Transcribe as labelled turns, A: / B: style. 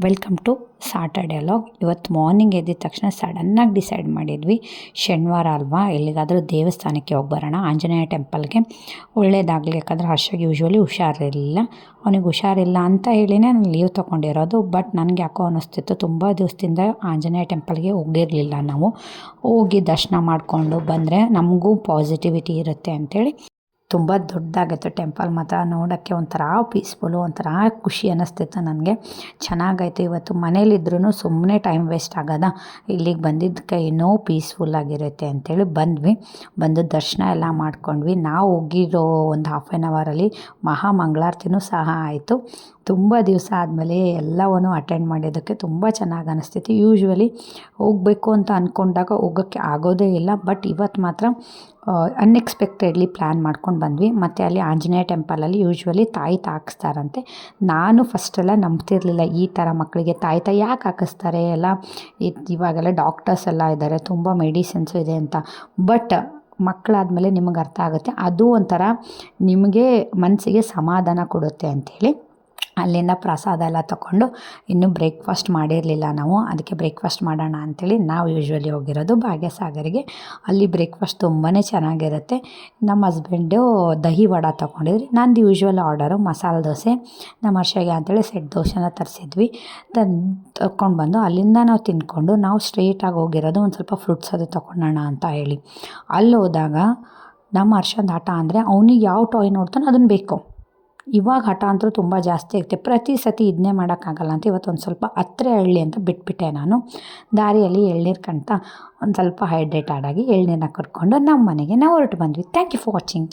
A: Welcome to Saturday log. ಇವತ್ತು morning ಎದ್ದಿದ ತಕ್ಷಣ ಸಡನ್ನಾಗಿ ಡಿಸೈಡ್ ಮಾಡಿದ್ವಿ, ಶನಿವಾರ ಅಲ್ವಾ ಎಲ್ಲಿಗಾದರೂ ದೇವಸ್ಥಾನಕ್ಕೆ ಹೋಗಿ ಬರೋಣ, ಆಂಜನೇಯ ಟೆಂಪಲ್ಗೆ. ಒಳ್ಳೇದಾಗಲಿ, ಯಾಕಂದರೆ ಹರ್ಷಗೆ ಯೂಶ್ವಲಿ ಹುಷಾರಿರಲಿಲ್ಲ, ಅವನಿಗೆ ಹುಷಾರಿಲ್ಲ ಅಂತ ಹೇಳಿನೇ ನಾನು ಲೀವ್ ತೊಗೊಂಡಿರೋದು. ಬಟ್ ನನಗೆ ಯಾಕೋ ಅನ್ನಿಸ್ತಿತ್ತು, ತುಂಬ ದಿವಸದಿಂದ ಆಂಜನೇಯ ಟೆಂಪಲ್ಗೆ ಹೋಗಿರಲಿಲ್ಲ ನಾವು. ಹೋಗಿ ದರ್ಶನ ಮಾಡಿಕೊಂಡು ಬಂದರೆ ನಮಗೂ ಪಾಸಿಟಿವಿಟಿ ಇರುತ್ತೆ ಅಂಥೇಳಿ. ತುಂಬ ದೊಡ್ಡದಾಗಿತ್ತು ಟೆಂಪಲ್, ಮಾತ್ರ ನೋಡೋಕ್ಕೆ ಒಂಥರ ಪೀಸ್ಫುಲ್ಲು, ಒಂಥರ ಖುಷಿ ಅನ್ನಿಸ್ತಿತ್ತು ನನಗೆ. ಚೆನ್ನಾಗಾಯಿತು. ಇವತ್ತು ಮನೇಲಿದ್ರೂ ಸುಮ್ಮನೆ ಟೈಮ್ ವೇಸ್ಟ್ ಆಗೋದ, ಇಲ್ಲಿಗೆ ಬಂದಿದ್ದಕ್ಕೆ ಇನ್ನೂ ಪೀಸ್ಫುಲ್ಲಾಗಿರುತ್ತೆ ಅಂಥೇಳಿ ಬಂದು ದರ್ಶನ ಎಲ್ಲ ಮಾಡ್ಕೊಂಡ್ವಿ. ನಾವು ಹೋಗಿರೋ ಒಂದು ಹಾಫ್ ಆನ್ ಅವರಲ್ಲಿ ಮಹಾಮಂಗಳಾರತಿನೂ ಸಹ ಆಯಿತು. ತುಂಬ ದಿವಸ ಆದಮೇಲೆ ಎಲ್ಲವನ್ನೂ ಅಟೆಂಡ್ ಮಾಡಿದ್ದಕ್ಕೆ ತುಂಬ ಚೆನ್ನಾಗಿ ಅನ್ನಿಸ್ತಿತ್ತು. ಯೂಶ್ವಲಿ ಹೋಗಬೇಕು ಅಂತ ಅಂದ್ಕೊಂಡಾಗ ಹೋಗೋಕ್ಕೆ ಆಗೋದೇ ಇಲ್ಲ, ಬಟ್ ಇವತ್ತು ಮಾತ್ರ ಅನ್ಎಕ್ಸ್ಪೆಕ್ಟೆಡ್ಲಿ ಪ್ಲ್ಯಾನ್ ಮಾಡ್ಕೊಂಡು ಬಂದ್ವಿ. ಮತ್ತು ಅಲ್ಲಿ ಆಂಜನೇಯ ಟೆಂಪಲಲ್ಲಿ ಯೂಶ್ವಲಿ ತಾಯಿ ಹಾಕಿಸ್ತಾರಂತೆ. ನಾನು ಫಸ್ಟೆಲ್ಲ ನಂಬ್ತಿರ್ಲಿಲ್ಲ, ಈ ಥರ ಮಕ್ಕಳಿಗೆ ತಾಯಿ ಯಾಕೆ ಹಾಕಿಸ್ತಾರೆ, ಎಲ್ಲ ಇವಾಗೆಲ್ಲ ಡಾಕ್ಟರ್ಸ್ ಎಲ್ಲ ಇದ್ದಾರೆ, ತುಂಬ ಮೆಡಿಸಿನ್ಸು ಇದೆ ಅಂತ. ಬಟ್ ಮಕ್ಕಳಾದಮೇಲೆ ನಿಮಗೆ ಅರ್ಥ ಆಗುತ್ತೆ, ಅದು ಒಂಥರ ನಿಮಗೆ ಮನಸ್ಸಿಗೆ ಸಮಾಧಾನ ಕೊಡುತ್ತೆ ಅಂಥೇಳಿ. ಅಲ್ಲಿಂದ ಪ್ರಸಾದ ಎಲ್ಲ ತೊಗೊಂಡು, ಇನ್ನೂ ಬ್ರೇಕ್ಫಾಸ್ಟ್ ಮಾಡಿರಲಿಲ್ಲ ನಾವು, ಅದಕ್ಕೆ ಬ್ರೇಕ್ಫಾಸ್ಟ್ ಮಾಡೋಣ ಅಂಥೇಳಿ ನಾವು ಯೂಶ್ವಲಿ ಹೋಗಿರೋದು ಭಾಗ್ಯಸಾಗರಿಗೆ. ಅಲ್ಲಿ ಬ್ರೇಕ್ಫಾಸ್ಟ್ ತುಂಬಾ ಚೆನ್ನಾಗಿರುತ್ತೆ. ನಮ್ಮ ಹಸ್ಬೆಂಡು ದಹಿ ವಡೆ ತೊಗೊಂಡಿದ್ರಿ, ನಂದು ಯೂಶ್ವಲ್ ಆರ್ಡರು ಮಸಾಲೆ ದೋಸೆ. ನಮ್ಮ ಹರ್ಷಗೆ ಅಂಥೇಳಿ ಸೆಟ್ ದೋಸೆನ ತರಿಸಿದ್ವಿ. ತಗೊಂಡು ಬಂದು ಅಲ್ಲಿಂದ ನಾವು ತಿಂದ್ಕೊಂಡು ನಾವು ಸ್ಟ್ರೇಟಾಗಿ ಹೋಗಿರೋದು ಒಂದು ಸ್ವಲ್ಪ ಫ್ರೂಟ್ಸ್ ಅದು ತೊಗೊಳೋಣ ಅಂತ ಹೇಳಿ. ಅಲ್ಲಿ ಹೋದಾಗ ನಮ್ಮ ಹರ್ಷಂದು ಹಠ ಅಂದರೆ, ಅವನಿಗೆ ಯಾವ ಟಾಯ್ ನೋಡ್ತಾನೋ ಅದನ್ನು ಬೇಕು. ಇವಾಗ ಹಠ ಅಂತೂ ತುಂಬ ಜಾಸ್ತಿ ಆಗುತ್ತೆ, ಪ್ರತಿ ಸತಿ ಇದನ್ನೇ ಮಾಡೋಕ್ಕಾಗಲ್ಲ ಅಂತ ಇವತ್ತು ಒಂದು ಸ್ವಲ್ಪ ಹತ್ತಿರ ಹಳ್ಳಿ ಅಂತ ಬಿಟ್ಬಿಟ್ಟೆ ನಾನು. ದಾರಿಯಲ್ಲಿ ಎಳ್ನೀರು ಕಂತ ಒಂದು ಸ್ವಲ್ಪ ಹೈಡ್ರೇಟೆಡ್ ಆಗಿ ಎಳ್ನೀರನ್ನ ಕಟ್ಕೊಂಡು ನಮ್ಮ ಮನೆಗೆ ನಾವು ಹೊರಟು ಬಂದ್ವಿ. Thank you for watching.